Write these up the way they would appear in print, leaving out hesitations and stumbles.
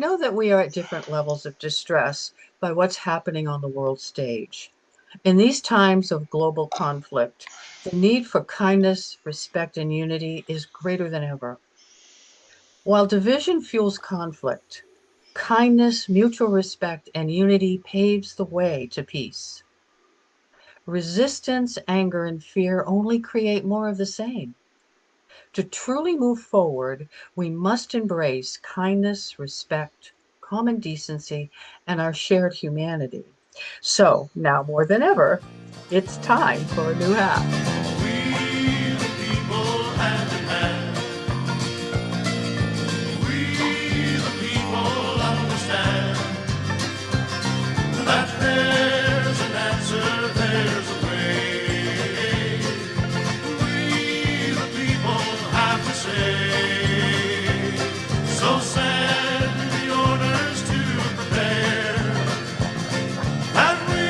know that we are at different levels of distress by what's happening on the world stage. In these times of global conflict, the need for kindness, respect, and unity is greater than ever. While division fuels conflict, kindness, mutual respect, and unity paves the way to peace. Resistance, anger, and fear only create more of the same. To truly move forward, we must embrace kindness, respect, common decency, and our shared humanity. So now more than ever, it's time for a new hat. We the people hand in hand. We the people understand that there's an answer, there's a way. We the people have to say. So send the orders to prepare. And we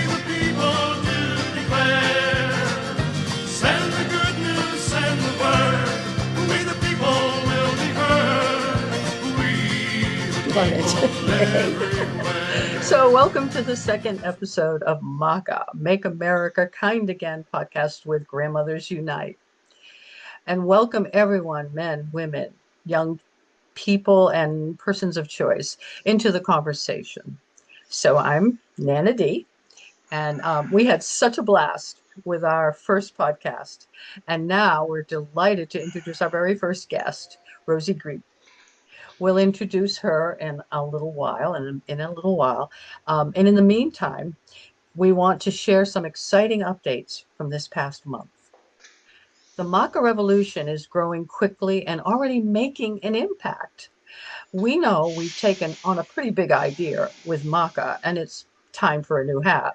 the people do declare. Send the good news, send the word. We the people will be heard. We the Love it. people everywhere. So, welcome to the second episode of MAKA, Make America Kind Again podcast with Grandmothers Unite. And welcome everyone, men, women, young people, and persons of choice into the conversation. So, I'm Nana D, and we had such a blast with our first podcast. And now we're delighted to introduce our very first guest, Rosie Griep. We'll introduce her in a little while, and in the meantime, we want to share some exciting updates from this past month. The MAKA revolution is growing quickly and already making an impact. We know we've taken on a pretty big idea with MAKA, and it's time for a new hat.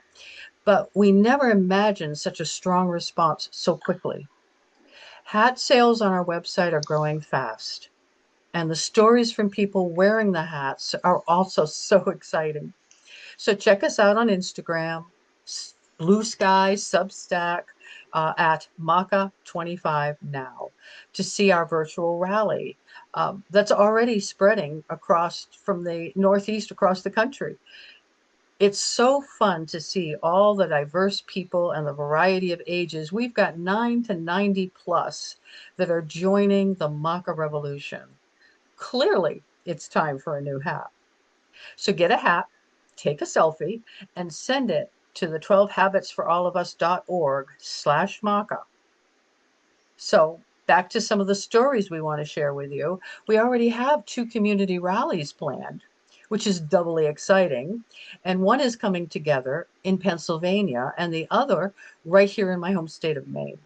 But we never imagined such a strong response so quickly. Hat sales on our website are growing fast, and the stories from people wearing the hats are also so exciting. So check us out on Instagram, Blue Sky, Substack, at MAKA25 now to see our virtual rally that's already spreading across from the Northeast across the country. It's so fun to see all the diverse people and the variety of ages. We've got 9 to 90 plus that are joining the MAKA revolution. Clearly, it's time for a new hat. So get a hat, take a selfie, and send it to the 12habitsforallofus.org/MAKA. So back to some of the stories we want to share with you. We already have 2 community rallies planned, which is doubly exciting. And one is coming together in Pennsylvania and the other right here in my home state of Maine.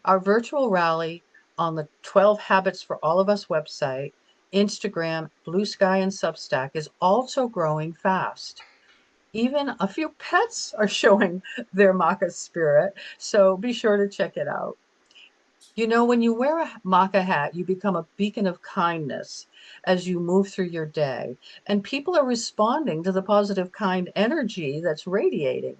Our virtual rally on the 12 Habits for All of Us website, Instagram, Blue Sky, and Substack is also growing fast. Even a few pets are showing their MAKA spirit, so be sure to check it out. You know, when you wear a MAKA hat, you become a beacon of kindness as you move through your day, and people are responding to the positive, kind energy that's radiating.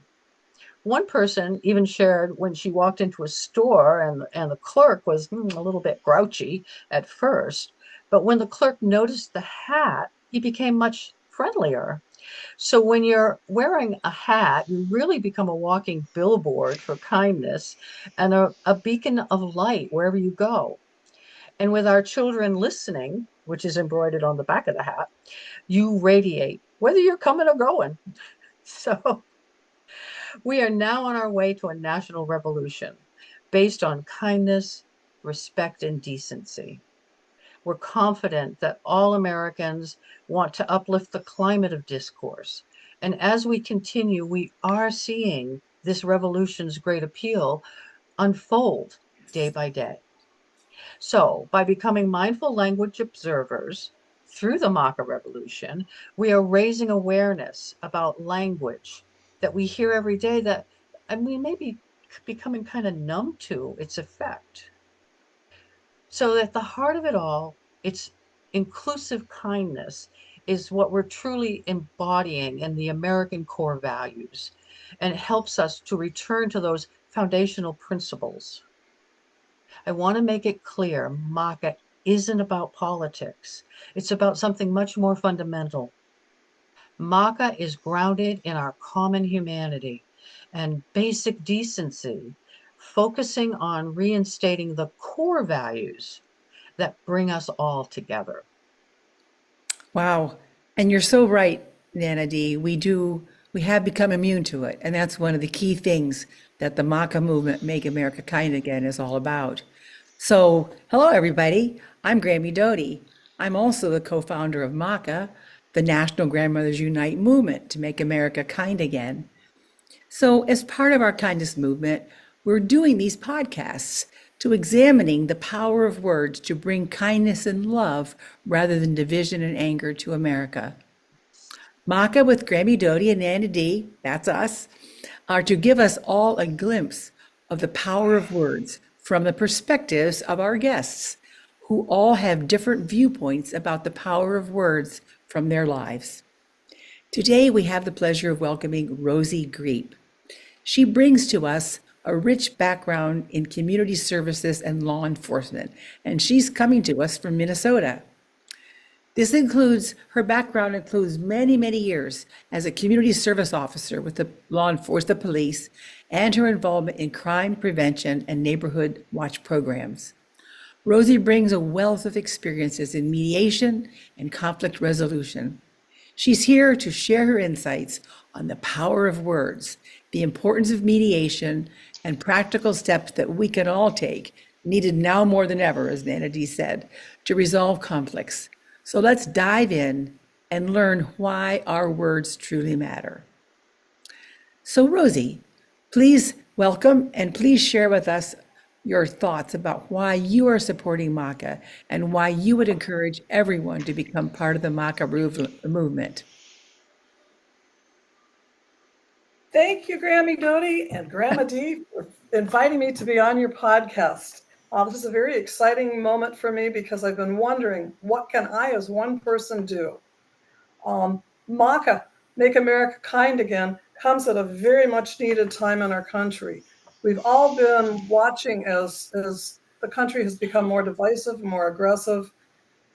One person even shared when she walked into a store and the clerk was a little bit grouchy at first, but when the clerk noticed the hat, he became much friendlier. So when you're wearing a hat, you really become a walking billboard for kindness and a beacon of light wherever you go. And with our children listening, which is embroidered on the back of the hat, you radiate, whether you're coming or going. So we are now on our way to a national revolution based on kindness, respect, and decency. We're confident that all Americans want to uplift the climate of discourse. And as we continue, we are seeing this revolution's great appeal unfold day by day. So, by becoming mindful language observers through the MAKA revolution, we are raising awareness about language that we hear every day that we may be becoming kind of numb to its effect. So, at the heart of it all, it's inclusive kindness is what we're truly embodying in the American core values, and it helps us to return to those foundational principles. I want to make it clear MAKA isn't about politics. It's about something much more fundamental. MAKA is grounded in our common humanity and basic decency, focusing on reinstating the core values that bring us all together. Wow. And you're so right, Nana D. We have become immune to it. And that's one of the key things that the MAKA movement, Make America Kind Again, is all about. So, hello, everybody. I'm Grami Dodi. I'm also the co-founder of MAKA, the National Grandmothers Unite movement to make America kind again. So, as part of our kindness movement, we're doing these podcasts to examining the power of words to bring kindness and love rather than division and anger to America. MAKA with Grami Dodi and Nana D, that's us, are to give us all a glimpse of the power of words from the perspectives of our guests, who all have different viewpoints about the power of words from their lives. Today, we have the pleasure of welcoming Rosie Griep. She brings to us a rich background in community services and law enforcement, and she's coming to us from Minnesota. Her background includes many, many years as a community service officer with the law enforcement, the police, and her involvement in crime prevention and neighborhood watch programs. Rosie brings a wealth of experiences in mediation and conflict resolution. She's here to share her insights on the power of words, the importance of mediation, and practical steps that we can all take, needed now more than ever, as Nana D said, to resolve conflicts. So let's dive in and learn why our words truly matter. So Rosie, please welcome and please share with us your thoughts about why you are supporting MAKA and why you would encourage everyone to become part of the MAKA movement. Thank you, Grami Dodi and Grandma D, for inviting me to be on your podcast. This is a very exciting moment for me because I've been wondering, what can I as one person do? MAKA, Make America Kind Again, comes at a very much needed time in our country. We've all been watching as the country has become more divisive, more aggressive,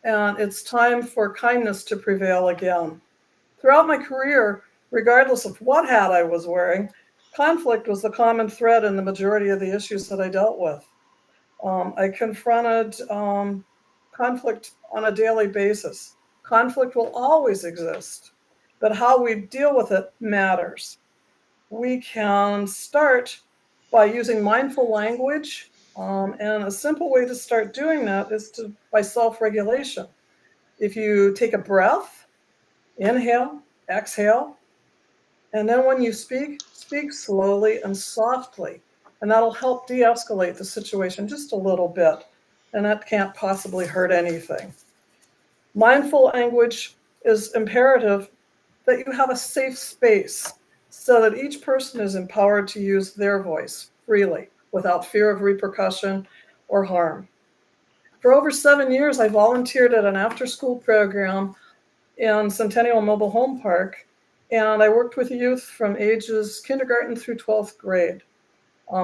and it's time for kindness to prevail again. Throughout my career, regardless of what hat I was wearing, conflict was the common thread in the majority of the issues that I dealt with. I confronted conflict on a daily basis. Conflict will always exist, but how we deal with it matters. We can start by using mindful language, and a simple way to start doing that is by self-regulation. If you take a breath, inhale, exhale, and then when you speak slowly and softly, and that'll help de-escalate the situation just a little bit, and that can't possibly hurt anything. Mindful language is imperative that you have a safe space so that each person is empowered to use their voice freely without fear of repercussion or harm. For over 7 years, I volunteered at an after-school program in Centennial Mobile Home Park, and I worked with youth from ages kindergarten through 12th grade.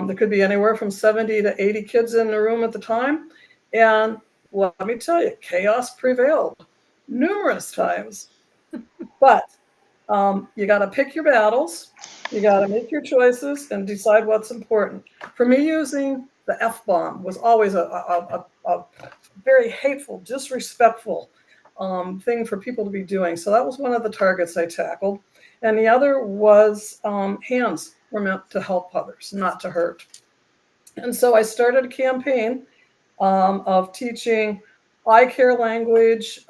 There could be anywhere from 70 to 80 kids in the room at the time, and let me tell you, chaos prevailed numerous times. But you got to pick your battles, you got to make your choices and decide what's important. For me, using the F-bomb was always a very hateful, disrespectful thing for people to be doing. So that was one of the targets I tackled. And the other was hands were meant to help others, not to hurt. And so I started a campaign of teaching I care language,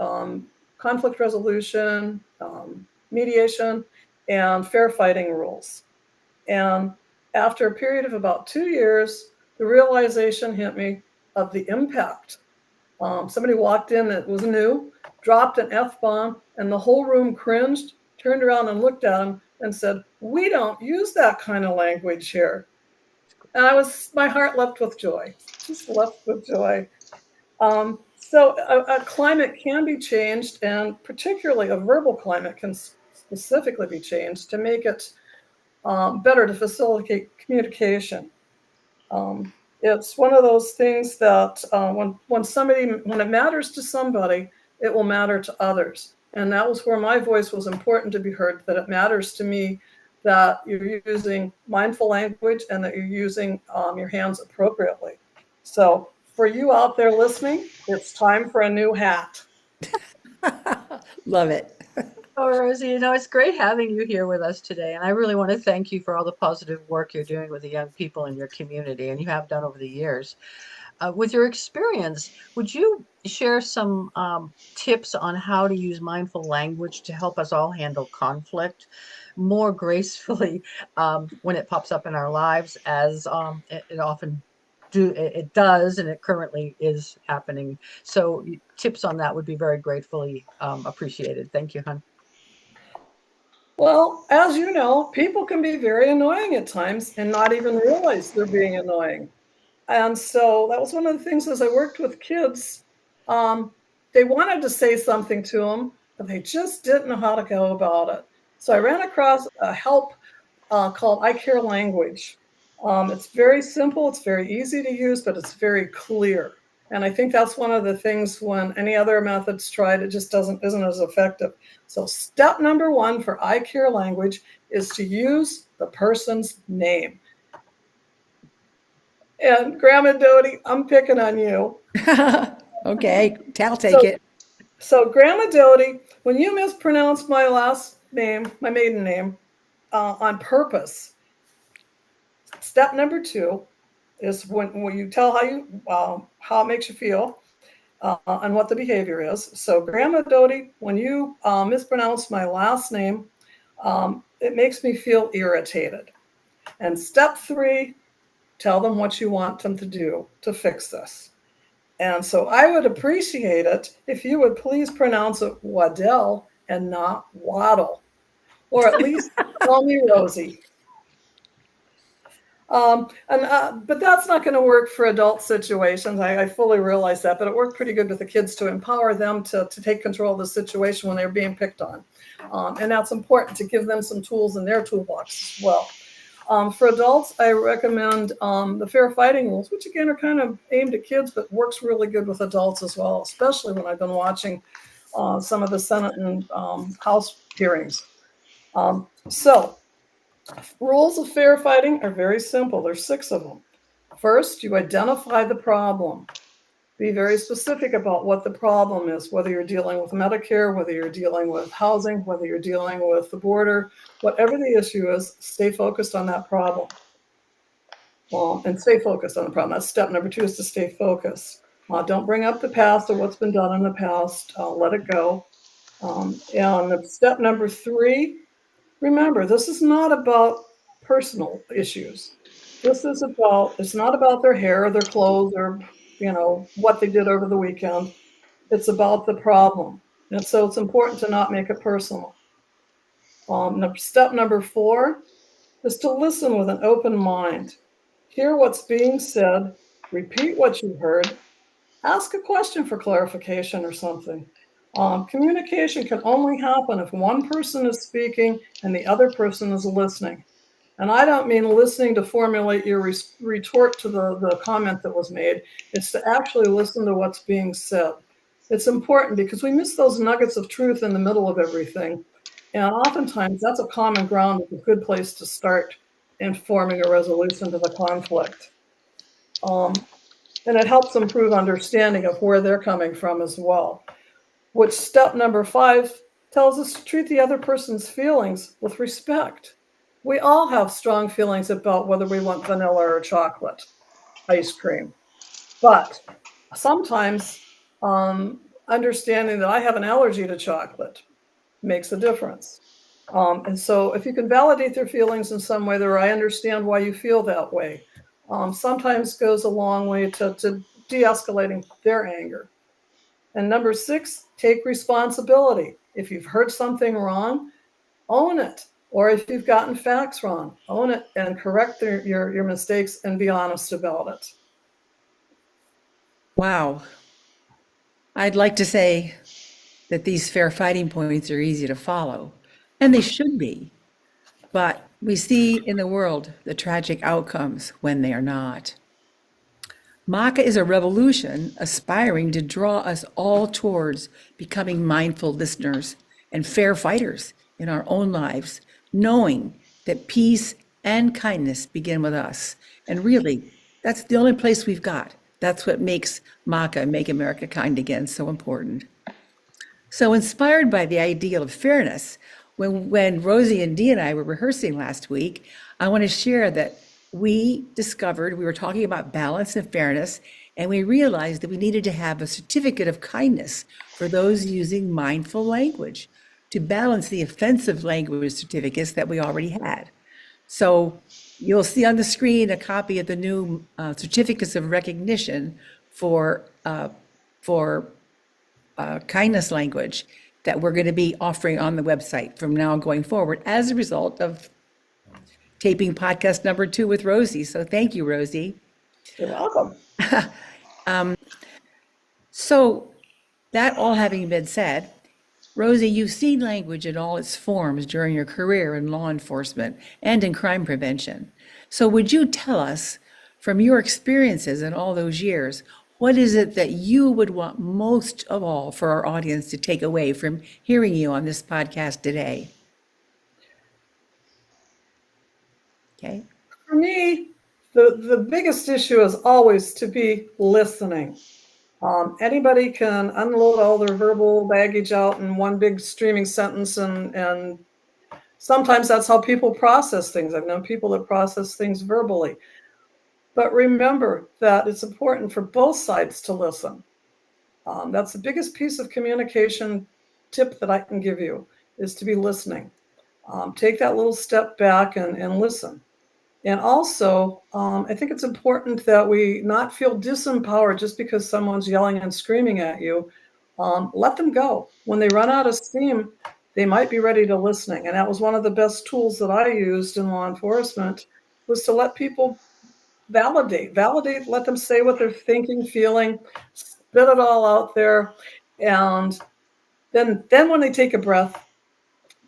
conflict resolution, mediation, and fair fighting rules. And after a period of about 2 years, the realization hit me of the impact. Somebody walked in that was new, dropped an F-bomb, and the whole room cringed, turned around and looked at him and said, "We don't use that kind of language here." And my heart leapt with joy, just leapt with joy. So a climate can be changed, and particularly a verbal climate can specifically be changed to make it better to facilitate communication. It's one of those things that when it matters to somebody, it will matter to others. And that was where my voice was important to be heard, that it matters to me that you're using mindful language and that you're using your hands appropriately. So for you out there listening, it's time for a new hat. Love it. Oh, Rosie, it's great having you here with us today. And I really want to thank you for all the positive work you're doing with the young people in your community and you have done over the years. With your experience, would you share some tips on how to use mindful language to help us all handle conflict more gracefully when it pops up in our lives, as it often it does, and it currently is happening? So, tips on that would be very gratefully appreciated. Thank you, hon. Well, as you know, people can be very annoying at times and not even realize they're being annoying. And so that was one of the things as I worked with kids. Um, they wanted to say something to them, but they just didn't know how to go about it. So I ran across a help called I Care Language. It's very simple, it's very easy to use, but it's very clear. And I think that's one of the things when any other methods tried, it just isn't as effective. So step number one for I Care Language is to use the person's name. And Grandma Dodi, I'm picking on you. Okay, I'll take So, it. so Grandma Dodi, when you mispronounce my last name, my maiden name, on purpose, step number two is when you tell how it makes you feel and what the behavior is. So, Grandma Dodi, when you mispronounce my last name, it makes me feel irritated. And step three, tell them what you want them to do to fix this. And so I would appreciate it if you would please pronounce it Waddell and not Waddle, or at least call me Rosie. But that's not going to work for adult situations. I fully realize that, but it worked pretty good with the kids to empower them to take control of the situation when they're being picked on. And that's important to give them some tools in their toolbox as well. For adults, I recommend the fair fighting rules, which again are kind of aimed at kids, but works really good with adults as well, especially when I've been watching some of the Senate and House hearings. So rules of fair fighting are very simple. There's 6 of them. First, you identify the problem. Be very specific about what the problem is, whether you're dealing with Medicare, whether you're dealing with housing, whether you're dealing with the border, whatever the issue is, stay focused on that problem. And stay focused on the problem. That's step number 2, is to stay focused. Don't bring up the past or what's been done in the past. Let it go. And step number 3, remember, this is not about personal issues. It's not about their hair or their clothes or, what they did over the weekend. It's about the problem. And so it's important to not make it personal. Step number 4 is to listen with an open mind. Hear what's being said, repeat what you heard, ask a question for clarification or something. Communication can only happen if one person is speaking and the other person is listening. And I don't mean listening to formulate your retort to the comment that was made. It's to actually listen to what's being said. It's important because we miss those nuggets of truth in the middle of everything. And oftentimes that's a common ground, a good place to start in forming a resolution to the conflict. And it helps improve understanding of where they're coming from as well. Which step number 5 tells us to treat the other person's feelings with respect. We all have strong feelings about whether we want vanilla or chocolate ice cream. But sometimes understanding that I have an allergy to chocolate makes a difference. And so if you can validate their feelings in some way, that I understand why you feel that way, sometimes goes a long way to de-escalating their anger. And number 6, take responsibility. If you've heard something wrong, own it. Or if you've gotten facts wrong, own it and correct your mistakes and be honest about it. Wow. I'd like to say that these fair fighting points are easy to follow, and they should be. But we see in the world the tragic outcomes when they are not. MAKA is a revolution aspiring to draw us all towards becoming mindful listeners and fair fighters in our own lives, knowing that peace and kindness begin with us. And really, that's the only place we've got. That's what makes MAKA, Make America Kind Again, so important. So inspired by the ideal of fairness, when Rosie and Dee and I were rehearsing last week, I want to share that we discovered we were talking about balance and fairness, and we realized that we needed to have a certificate of kindness for those using mindful language to balance the offensive language certificates that we already had. So you'll see on the screen a copy of the new certificates of recognition for kindness language that we're going to be offering on the website from now going forward as a result of taping podcast number 2 with Rosie. So thank you, Rosie. You're welcome. So that all having been said, Rosie, you've seen language in all its forms during your career in law enforcement and in crime prevention. So would you tell us, from your experiences in all those years, what is it that you would want most of all for our audience to take away from hearing you on this podcast today? Okay. For me, the biggest issue is always to be listening. Anybody can unload all their verbal baggage out in one big streaming sentence, and sometimes that's how people process things. I've known people that process things verbally. But remember that it's important for both sides to listen. That's the biggest piece of communication tip that I can give you, is to be listening. Take that little step back and listen. And also, I think it's important that we not feel disempowered just because someone's yelling and screaming at you. Let them go. When they run out of steam, they might be ready to listening. And that was one of the best tools that I used in law enforcement, was to let people validate, let them say what they're thinking, feeling, spit it all out there. And then when they take a breath,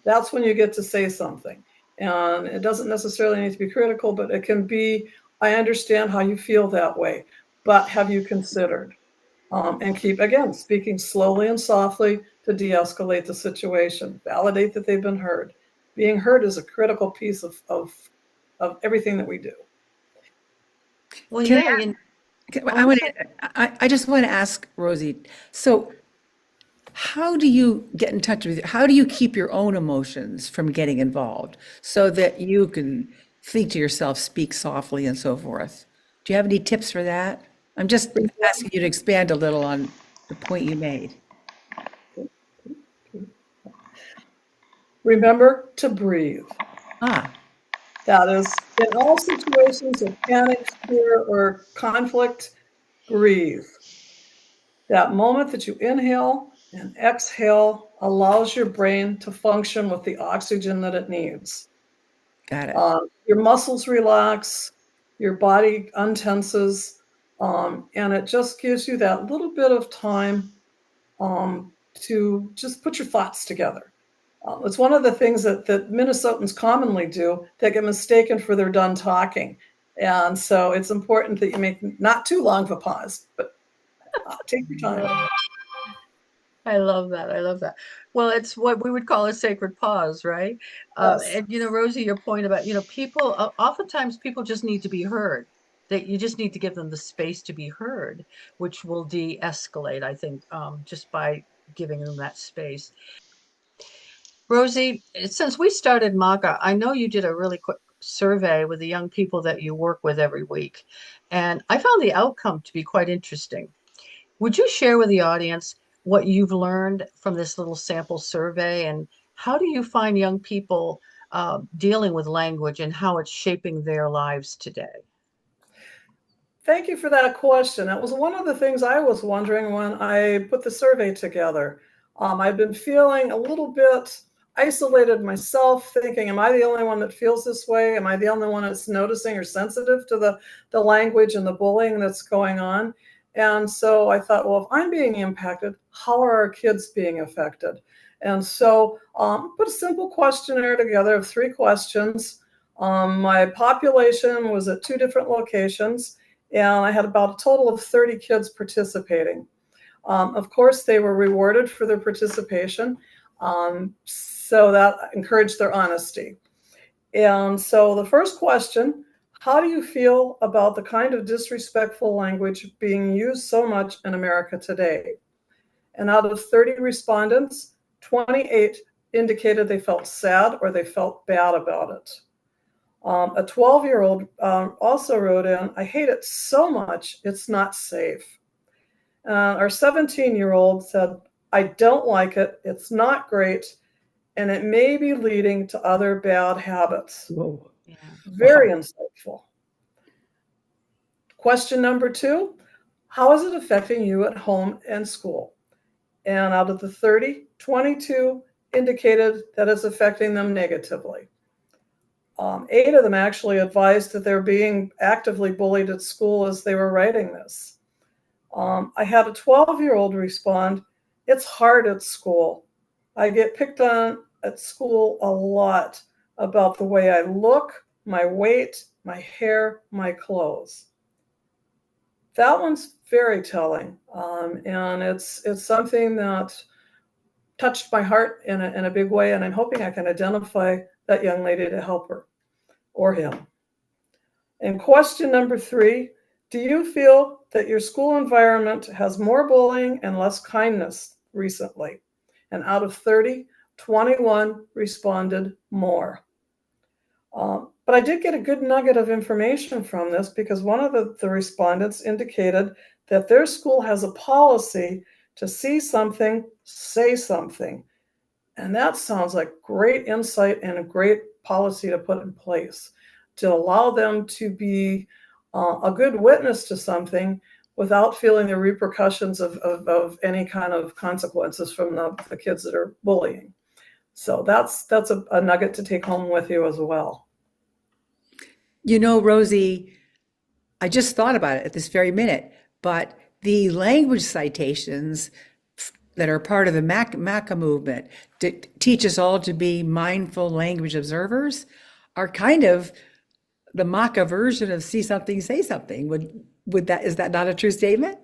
that's when you get to say something. And it doesn't necessarily need to be critical, but it can be, I understand how you feel that way, but have you considered? And keep, again, speaking slowly and softly to de-escalate the situation. Validate that they've been heard. Being heard is a critical piece of everything that we do. Well, Can yeah, I just want to ask Rosie, so how do you get in touch with, how do you keep your own emotions from getting involved so that you can think to yourself, speak softly and so forth? Do you have any tips for that? I'm just asking you to expand a little on the point you made. Remember to breathe. Ah, That is, in all situations of panic, fear, or conflict, breathe. That moment that you inhale and exhale allows your brain to function with the oxygen that it needs. got it. Your muscles relax, your body untenses, and it just gives you that little bit of time to just put your thoughts together. It's one of the things that Minnesotans commonly do. They get mistaken for they're done talking. And so it's important that you make not too long of a pause, but take your time. I love that. I love that. Well, it's what we would call a sacred pause, right? Yes. And Rosie, your point about, people, oftentimes people just need to be heard. That you just need to give them the space to be heard, which will de-escalate, I think, just by giving them that space. Rosie, since we started MAKA, I know you did a really quick survey with the young people that you work with every week, and I found the outcome to be quite interesting. Would you share with the audience what you've learned from this little sample survey, and how do you find young people dealing with language and how it's shaping their lives today? Thank you for that question. That was one of the things I was wondering when I put the survey together. I've been feeling a little bit isolated myself, thinking, am I the only one that feels this way? Am I the only one that's noticing or sensitive to the language and the bullying that's going on? And so I thought, well, if I'm being impacted, how are our kids being affected? And so put a simple questionnaire together of 3 questions. My population was at 2 different locations. and I had about a total of 30 kids participating. Of course, they were rewarded for their participation, so that encouraged their honesty. And so the first question, how do you feel about the kind of disrespectful language being used so much in America today? And out of 30 respondents, 28 indicated they felt sad or they felt bad about it. A 12-year-old also wrote in, I hate it so much, it's not safe. Our 17-year-old said, I don't like it, it's not great, and it may be leading to other bad habits. Whoa. Yeah. Very insightful. Question number 2, how is it affecting you at home and school? And out of the 30, 22 indicated that it's affecting them negatively. 8 of them actually advised that they're being actively bullied at school as they were writing this. I had a 12-year-old respond, it's hard at school. I get picked on at school a lot about the way I look, my weight, my hair, my clothes. That one's very telling, and it's something that touched my heart in a big way, and I'm hoping I can identify that young lady to help her or him. And question number 3, do you feel that your school environment has more bullying and less kindness recently? And out of 30, 21 responded more. But I did get a good nugget of information from this because one of the respondents indicated that their school has a policy to see something, say something. And that sounds like great insight and a great policy to put in place to allow them to be a good witness to something without feeling the repercussions of any kind of consequences from the kids that are bullying. So that's a nugget to take home with you as well. You know, Rosie, I just thought about it at this very minute, but the language citations that are part of the MAKA movement to teach us all to be mindful language observers are kind of the MAKA version of see something, say something. Is that not a true statement?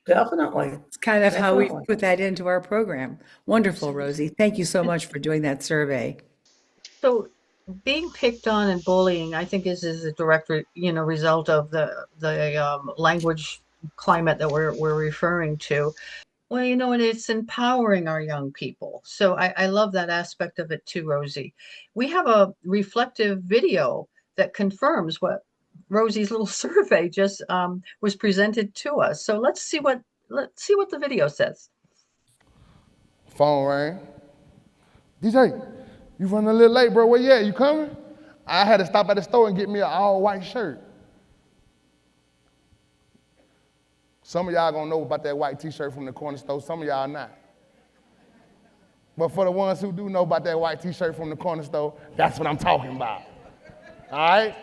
Definitely. It's kind of how we Definitely. put that into our program. Wonderful, Rosie. Thank you so much for doing that survey. So being picked on and bullying, I think, is a direct result of the language climate that we're referring to. Well, and it's empowering our young people. So I love that aspect of it too, Rosie. We have a reflective video that confirms what Rosie's little survey just was presented to us. So let's see what the video says. Phone rang. DJ, you running a little late, bro. Where you at? You coming? I had to stop at the store and get me an all-white shirt. Some of y'all gonna know about that white t-shirt from the corner store, some of y'all not. But for the ones who do know about that white t-shirt from the corner store, that's what I'm talking about. All right?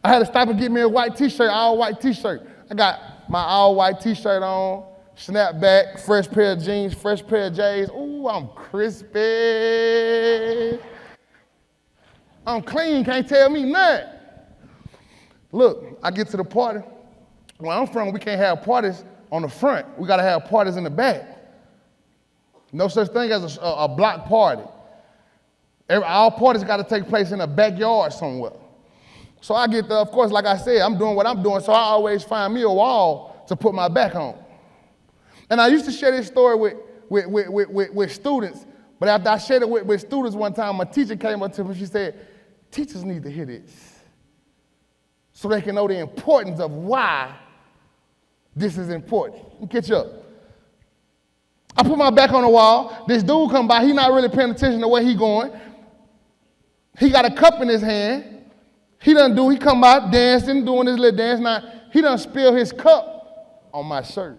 I had to stop and get me a white t-shirt, all white t-shirt. I got my all white t-shirt on, snapback, fresh pair of jeans, fresh pair of J's. Ooh, I'm crispy. I'm clean, can't tell me nothing. Look, I get to the party. Where I'm from, we can't have parties on the front. We gotta have parties in the back. No such thing as a block party. All parties gotta take place in a backyard somewhere. So I get there, of course, like I said, I'm doing what I'm doing, so I always find me a wall to put my back on. And I used to share this story with students, but after I shared it with students one time, my teacher came up to me, she said, teachers need to hear this so they can know the importance of why this is important. Let me catch you up. I put my back on the wall. This dude come by. He not really paying attention to where he going. He got a cup in his hand. He come by dancing, doing his little dance. Now, he done spill his cup on my shirt.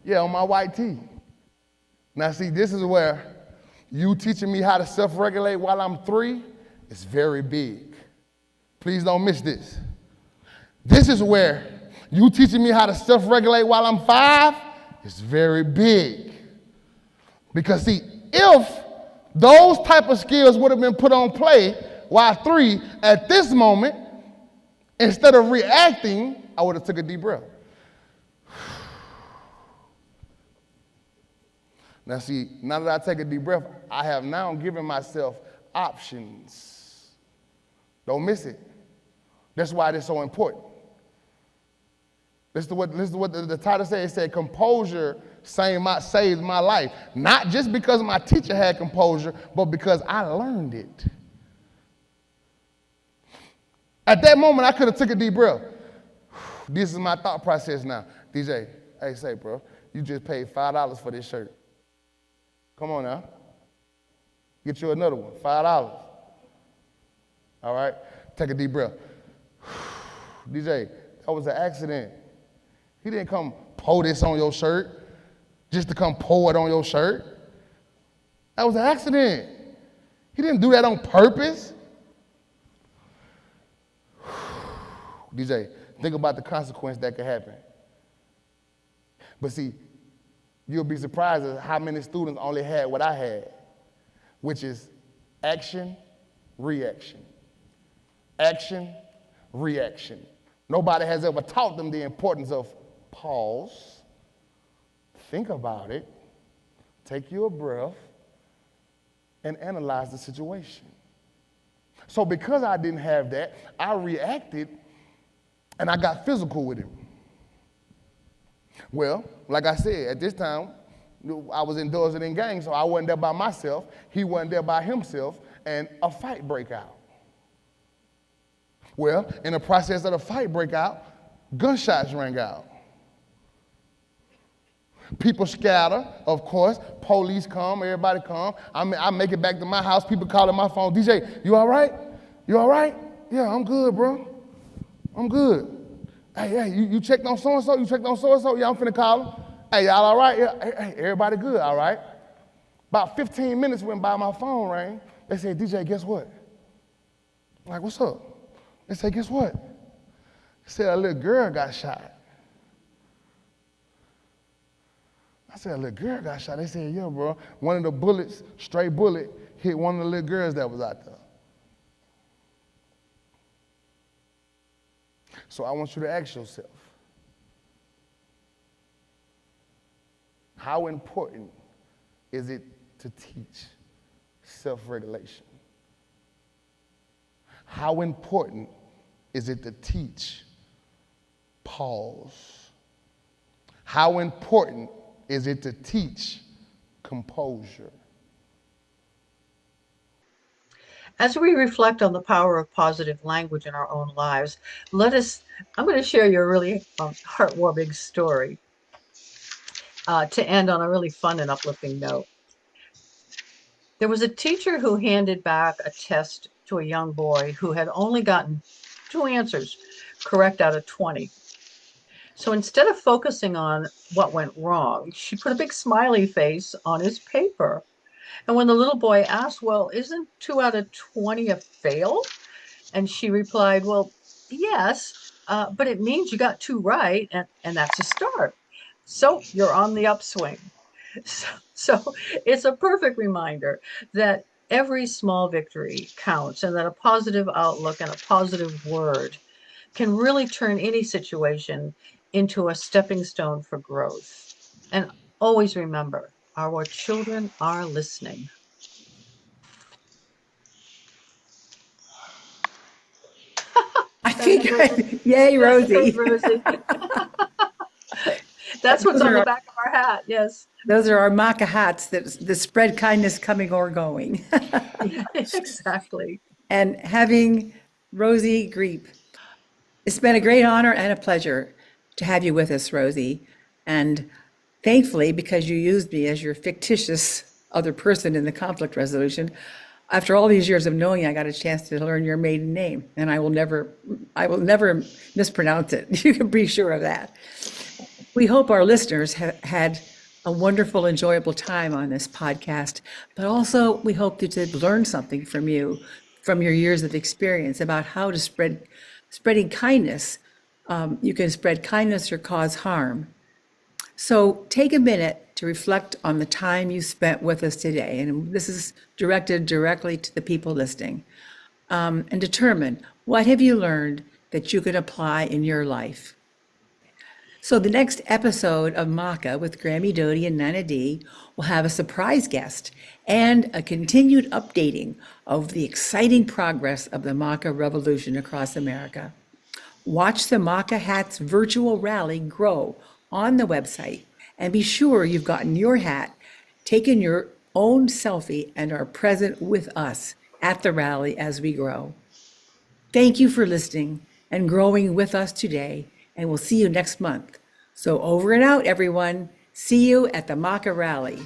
Yeah, on my white tee. Now, see, this is where you teaching me how to self-regulate while I'm 3 is very big. Please don't miss this. This is where you teaching me how to self-regulate while I'm 5 is very big. Because see, if those type of skills would have been put on play Why 3? At this moment, instead of reacting, I would have took a deep breath. Now see, now that I take a deep breath, I have now given myself options. Don't miss it. That's why it's so important. This is what the title says. It said, composure saves my life. Not just because my teacher had composure, but because I learned it. At that moment, I could have took a deep breath. This is my thought process now. DJ, hey, say, bro, you just paid $5 for this shirt. Come on now. Get you another one, $5. All right? Take a deep breath. DJ, that was an accident. He didn't come pour this on your shirt just to come pour it on your shirt. That was an accident. He didn't do that on purpose. DJ, think about the consequence that could happen. But see, you'll be surprised at how many students only had what I had, which is action, reaction. Action, reaction. Nobody has ever taught them the importance of pause, think about it, take your breath, and analyze the situation. So because I didn't have that, I reacted and I got physical with him. Well, like I said, at this time, I was indulging in gangs, so I wasn't there by myself, he wasn't there by himself, and a fight break out. Well, in the process of the fight break out, gunshots rang out. People scatter, of course. Police come, everybody come. I make it back to my house. People calling my phone. DJ, you all right? You all right? Yeah, I'm good, bro. I'm good. Hey, you checked on so-and-so? You checked on so-and-so? Yeah, I'm finna call them. Hey, y'all all right? Yeah, hey, everybody good, all right? About 15 minutes went by, my phone rang. They said, DJ, guess what? I'm like, what's up? They said, guess what? They said a little girl got shot. I said, a little girl got shot. They said, yeah, bro. One of the bullets, stray bullet, hit one of the little girls that was out there. So I want you to ask yourself, how important is it to teach self-regulation? How important is it to teach pause? How important is it to teach composure? As we reflect on the power of positive language in our own lives, I'm going to share you a really heartwarming story to end on a really fun and uplifting note. There was a teacher who handed back a test to a young boy who had only gotten 2 answers correct out of 20. So instead of focusing on what went wrong, she put a big smiley face on his paper. And when the little boy asked, well, isn't 2 out of 20 a fail? And she replied, well, yes, but it means you got 2 right, and that's a start. So you're on the upswing. So it's a perfect reminder that every small victory counts, and that a positive outlook and a positive word can really turn any situation into a stepping stone for growth. And always remember, our children are listening. I think, yay, Rosie. Rosie. That's what's on the back of our hat, yes. Those are our MAKA hats that spread kindness coming or going. Exactly. And having Rosie Griep, it's been a great honor and a pleasure to have you with us, Rosie. And thankfully, because you used me as your fictitious other person in the conflict resolution, after all these years of knowing you, I got a chance to learn your maiden name, and I will never mispronounce it. You can be sure of that. We hope our listeners have had a wonderful, enjoyable time on this podcast, but also we hope that they've learned something from you, from your years of experience about how to spreading kindness. You can spread kindness or cause harm. So take a minute to reflect on the time you spent with us today, and this is directed directly to the people listening. and determine what have you learned that you can apply in your life. So the next episode of MAKA with Grami, Dodi, and Nana D will have a surprise guest and a continued updating of the exciting progress of the MAKA revolution across America. Watch the MAKA Hats virtual rally grow on the website and be sure you've gotten your hat, taken your own selfie, and are present with us at the rally as we grow. Thank you for listening and growing with us today, and we'll see you next month. So over and out, everyone. See you at the MAKA rally.